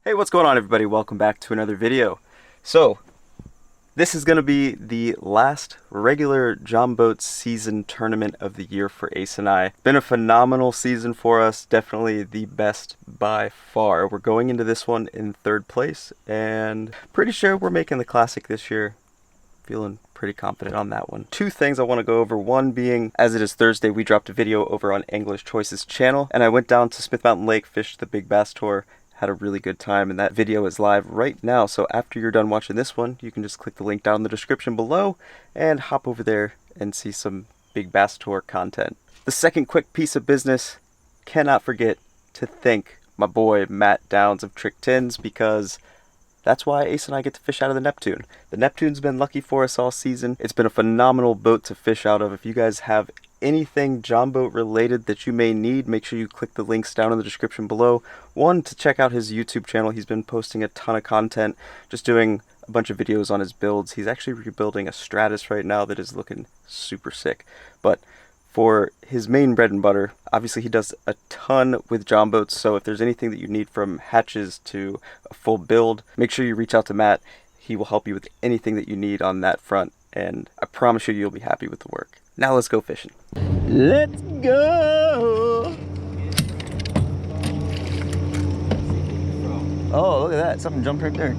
Hey, what's going on, everybody? Welcome back to another video. So, this is going to be the last regular Jon Boat season tournament of the year for Ace and I. Been a phenomenal season for us, definitely the best by far. We're going into this one in third place, and pretty sure we're making the classic this year. Feeling pretty confident on that one. Two things I want to go over. One being, as it is Thursday, we dropped a video over on Angler's Choices channel, and I went down to Smith Mountain Lake, fished the Big Bass Tour, had a really good time, and that video is live right now. So after you're done watching this one, you can just click the link down in the description below and hop over there and see some Big Bass Tour content. The second quick piece of business, cannot forget to thank my boy Matt Downs of Trick Tins, because that's why Ace and I get to fish out of the Neptune. The Neptune's been lucky for us all season. It's been a phenomenal boat to fish out of. If you guys have anything Jon Boat related that you may need, make sure you click the links down in the description below. One, to check out his YouTube channel. He's been posting a ton of content, just doing a bunch of videos on his builds. He's actually rebuilding a Stratus right now that is looking super sick. But for his main bread and butter, obviously he does a ton with Jon Boats, so if there's anything that you need from hatches to a full build, make sure you reach out to Matt. He will help you with anything that you need on that front, and I promise you, you'll be happy with the work. Now let's go fishing. Let's go! Oh, look at that. Something jumped right there.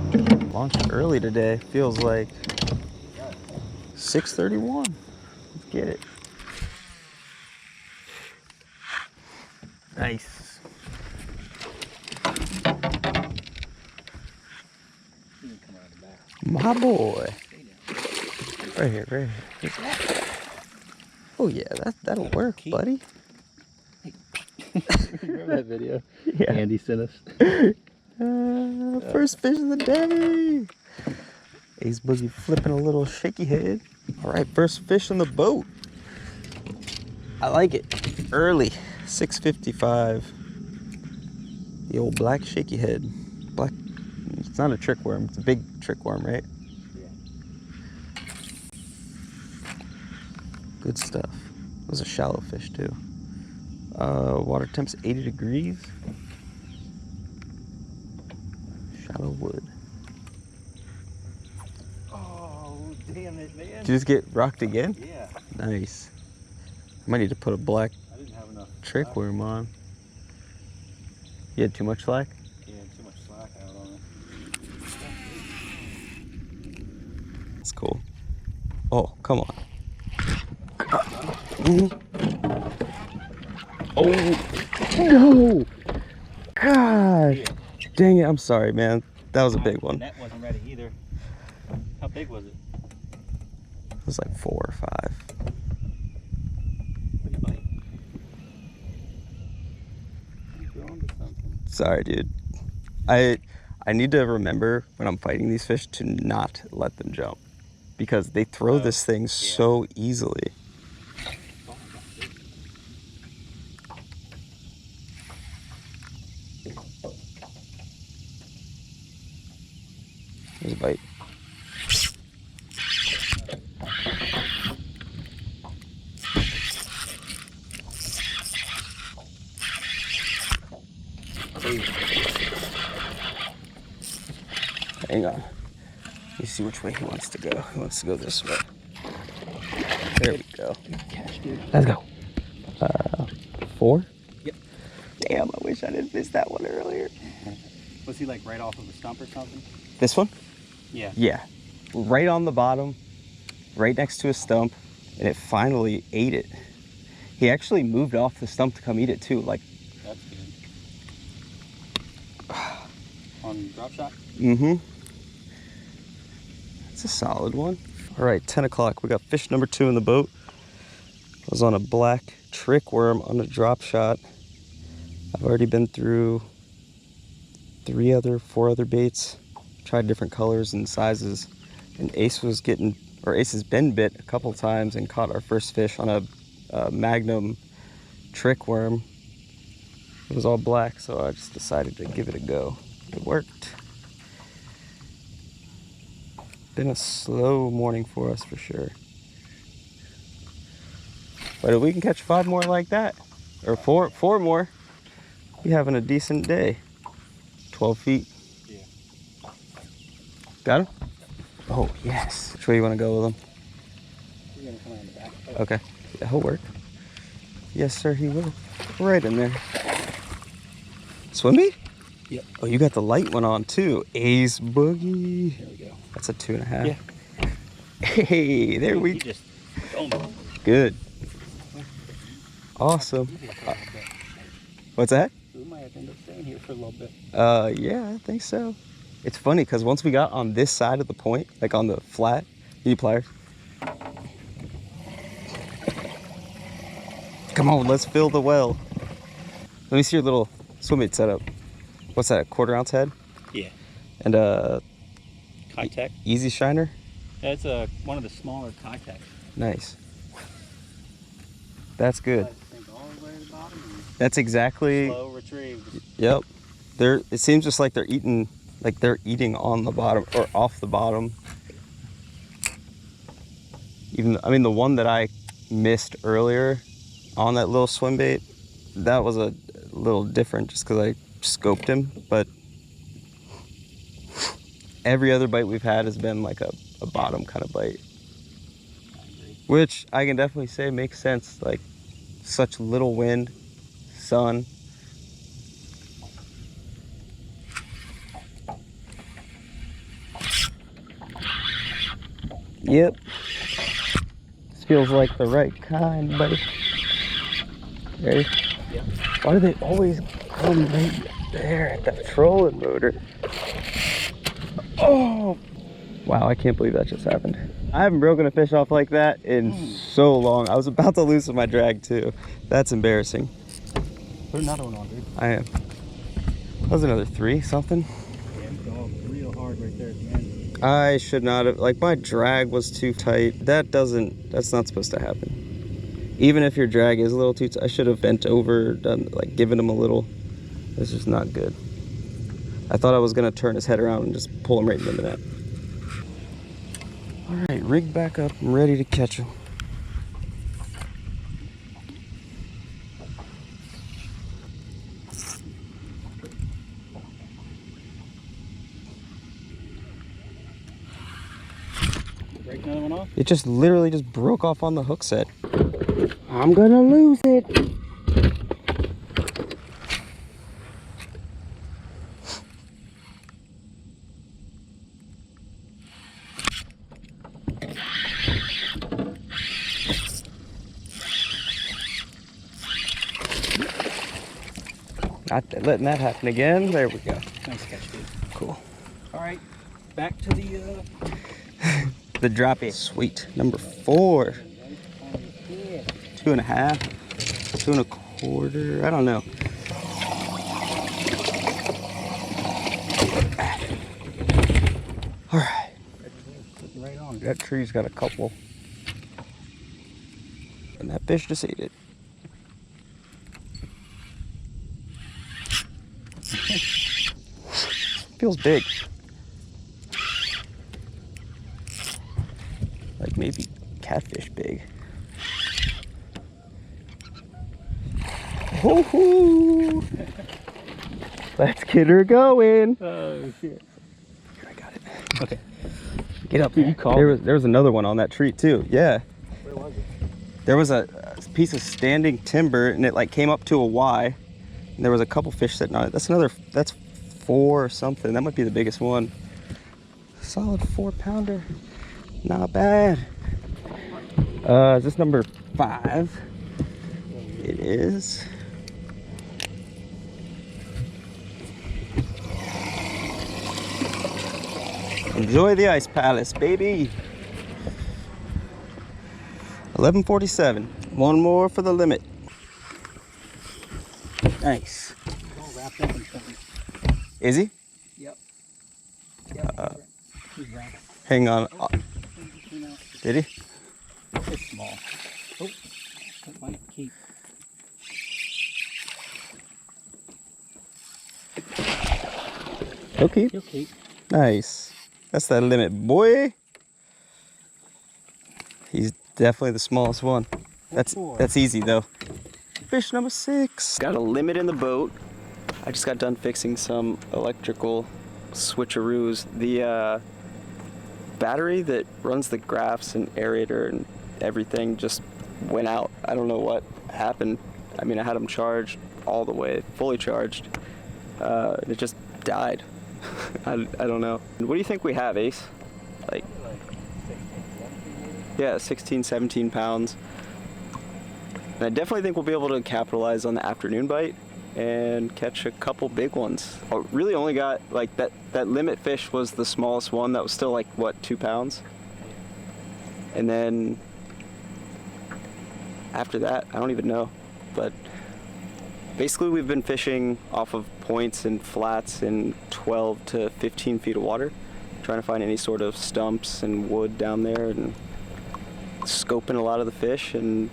Launched early today. Feels like 6:31. Let's get it. Nice. My boy. Right here, right here. Oh yeah, that'll work, buddy. Remember that video? Yeah. Andy sent us. First fish of the day. Ace Boogie flipping a little shaky head. All right, first fish on the boat. I like it. Early, 6:55. The old black shaky head. Black. It's not a trick worm. It's a big trick worm, right? Good stuff. It was a shallow fish too. Water temp's 80 degrees. Shallow wood. Oh, damn it, man. Did you just get rocked again? Yeah. Nice. Might need to put a black I didn't have enough trick worm on. You had too much slack? Yeah, too much slack out on it. That's cool. Oh, come on. Oh, no! God! Dang it, I'm sorry, man. That was a big one. The net wasn't ready either. How big was it? It was like 4 or 5. What do you bite? You going to something? Sorry, dude. I need to remember when I'm fighting these fish to not let them jump, because they throw this thing so easily. There's a bite. Hang on. Let me see which way he wants to go. He wants to go this way. There we go. Catch, dude. Let's go. 4? Yep. Damn, I wish I didn't miss that one earlier. Was he like right off of a stump or something? This one? Yeah. Yeah. Right on the bottom, right next to a stump, and it finally ate it. He actually moved off the stump to come eat it too. Like, That's good. On drop shot? mm-hmm. It's a solid one. All right, 10 o'clock. We got fish number 2 in the boat. I was on a black trick worm on a drop shot. I've already been through 4 other baits, tried different colors and sizes, and Ace has been bit a couple times and caught our first fish on a Magnum trick worm. It was all black, so I just decided to give it a go. It worked. Been a slow morning for us for sure. But if we can catch 5 more like that, or four more, be having a decent day. 12 feet. Got him? Oh, yes. Which way you want to go with him? You're gonna come around the back. Okay. Yeah, he'll work. Yes, sir, he will. Right in there. Swim bait? Yep. Oh, you got the light one on too. Ace Boogie. There we go. That's a 2.5. Yeah. Hey, there we He just boom. Good. Awesome. What's that? We might have to end up staying here for a little bit. Yeah, I think so. It's funny because once we got on this side of the point, like on the flat, you need pliers. Come on, let's fill the well. Let me see your little swim bait setup. What's that, a 1/4 ounce head? Yeah. And Contact. easy shiner? That's one of the smaller contacts. Nice. That's good. All the way to the bottom and That's exactly. slow retrieve. Yep. It seems just like they're eating on the bottom or off the bottom. I mean the one that I missed earlier on that little swim bait, that was a little different just because I scoped him, but every other bite we've had has been like a bottom kind of bite. Which I can definitely say makes sense, like such little wind, sun. Yep. This feels like the right kind, buddy. Ready? Yeah. Why do they always come right there at the trolling motor? Oh! Wow, I can't believe that just happened. I haven't broken a fish off like that in so long. I was about to loosen my drag too. That's embarrassing. Put another one on, dude. I am. That was another 3 something. Yeah, it's all real hard right there at the end. I should not have, like my drag was too tight. That's not supposed to happen. Even if your drag is a little too tight, I should have bent over, given him a little. This is not good. I thought I was gonna turn his head around and just pull him right into the net. All right, rig back up. I'm ready to catch him. Break another one off? It just literally just broke off on the hook set. I'm gonna lose it. Not letting that happen again. There we go. Nice catch, dude. Cool. All right, back to the The droppy. Sweet. Number 4. 2.5. 2 1/4. I don't know. All right. sitting right on. That tree's got a couple. And that fish just ate it. Feels big. Like maybe catfish big. Woohoo! Let's get her going. Oh shit. Here, I got it. Okay. Get up. Dude, you called there was another one on that tree too. Yeah. Where was it? There was a piece of standing timber and it like came up to a Y. And there was a couple fish sitting on it. That's 4 or something. That might be the biggest one. Solid 4-pounder. Not bad. Is this number 5? It is. Enjoy the ice palace, baby. 11:47. One more for the limit. Nice. All wrapped up in something. Is he? Yep. He's wrapped. Hang on. Did he? It's small. Oh, that might keep. He'll keep. He'll keep. Nice. That's that limit, boy. He's definitely the smallest one. That's easy though. Fish number 6. Got a limit in the boat. I just got done fixing some electrical switcheroos. battery that runs the graphs and aerator and everything just went out. I don't know what happened. I mean, I had them charged all the way, fully charged. It just died. I don't know. What do you think we have, Ace? Like, yeah, 16, 17 pounds. And I definitely think we'll be able to capitalize on the afternoon bite and catch a couple big ones. I really only got, like, that limit fish was the smallest one. That was still like, what, 2 pounds? And then after that, I don't even know. But basically we've been fishing off of points and flats in 12 to 15 feet of water, trying to find any sort of stumps and wood down there and scoping a lot of the fish and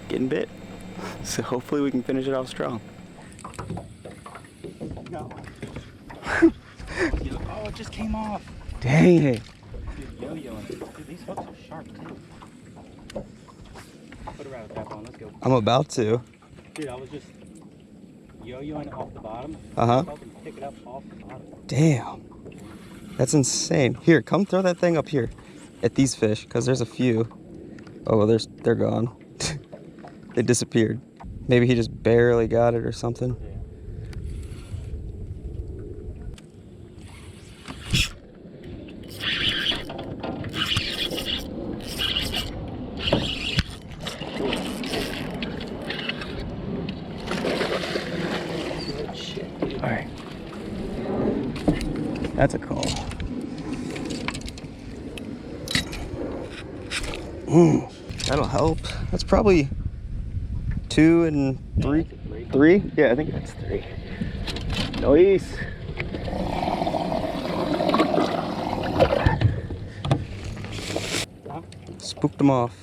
getting bit. So hopefully we can finish it off strong. No. Oh, it just came off. Dang it. Dude, yo-yoing. Dude, these hooks are sharp too. Put a rattle trap on, let's go. I'm about to. Dude, I was just yo-yoing off the bottom. Uh-huh. I can pick it up off the bottom. Damn. That's insane. Here, come throw that thing up here at these fish, because there's a few. Oh, they're gone. They disappeared. Maybe he just barely got it or something. Yeah. All right. That's a call. That'll help. That's probably 2 and 3. 3? Yeah, I think that's 3. Nice. Spooked them off.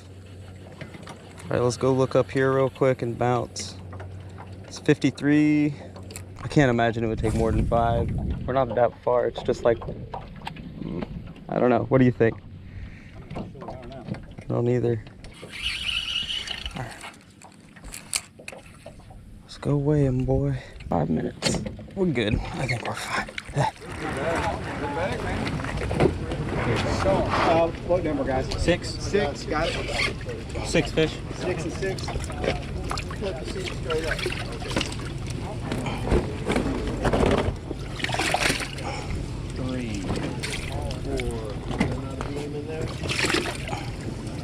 All right, let's go look up here real quick and bounce. It's 53. I can't imagine it would take more than 5. We're not that far. It's just like, I don't know. What do you think? I'm not sure, I don't know. I don't either. All right. Let's go weigh him, boy. 5 minutes. We're good. I think we're fine. What number, guys? 6. 6, got it. 6 fish. 6 and 6. Flip the seat straight up. 3, 4,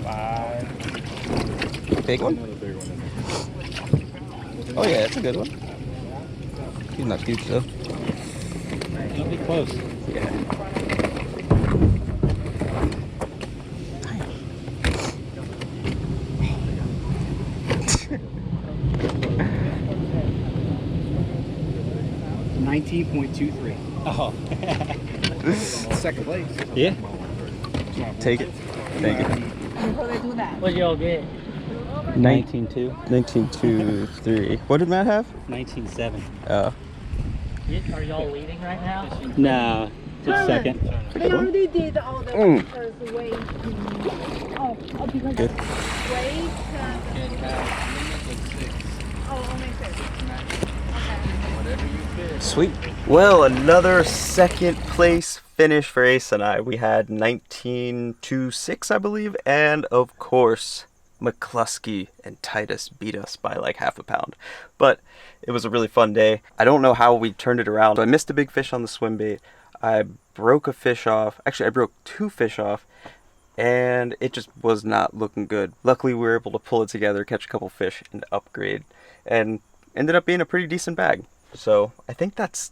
5. Big one? Oh yeah, that's a good one. He's not huge though. It'll be close. Yeah. 19.23. Oh. Second place. Yeah. Take it. Thank you. What y'all get? 19.2. 19.23. What did Matt have? 19.7. Oh. Are y'all leading right now? No, just second. They already did all the first weight. Oh, because Good. weight. Only 6. Sweet. Well, another second place finish for Ace and I. We had 19.26, I believe, and of course, McCluskey and Titus beat us by like half a pound. But it was a really fun day. I don't know how we turned it around. So I missed a big fish on the swim bait. I broke a fish off. Actually, I broke 2 fish off, and it just was not looking good. Luckily, we were able to pull it together, catch a couple fish, and upgrade, and ended up being a pretty decent bag. So I think that's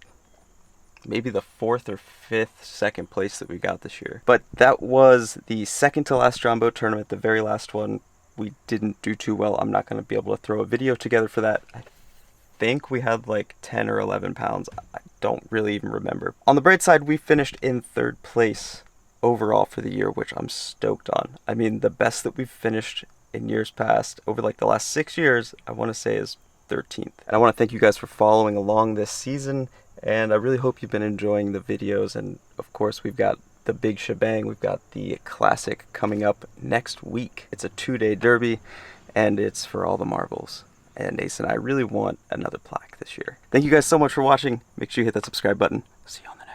maybe the 4th or 5th second place that we got this year. But that was the second to last Jon Boat Tournament, the very last one. We didn't do too well. I'm not going to be able to throw a video together for that. I think we had like 10 or 11 pounds. I don't really even remember. On the bright side, we finished in 3rd place overall for the year, which I'm stoked on. I mean, the best that we've finished in years past, over like the last 6 years, I want to say is 13th. And I want to thank you guys for following along this season, and I really hope you've been enjoying the videos. And of course, we've got the big shebang. We've got the classic coming up next week. It's a 2-day derby, and it's for all the marbles. And Ace and I really want another plaque this year. Thank you guys so much for watching. Make sure you hit that subscribe button. See you on the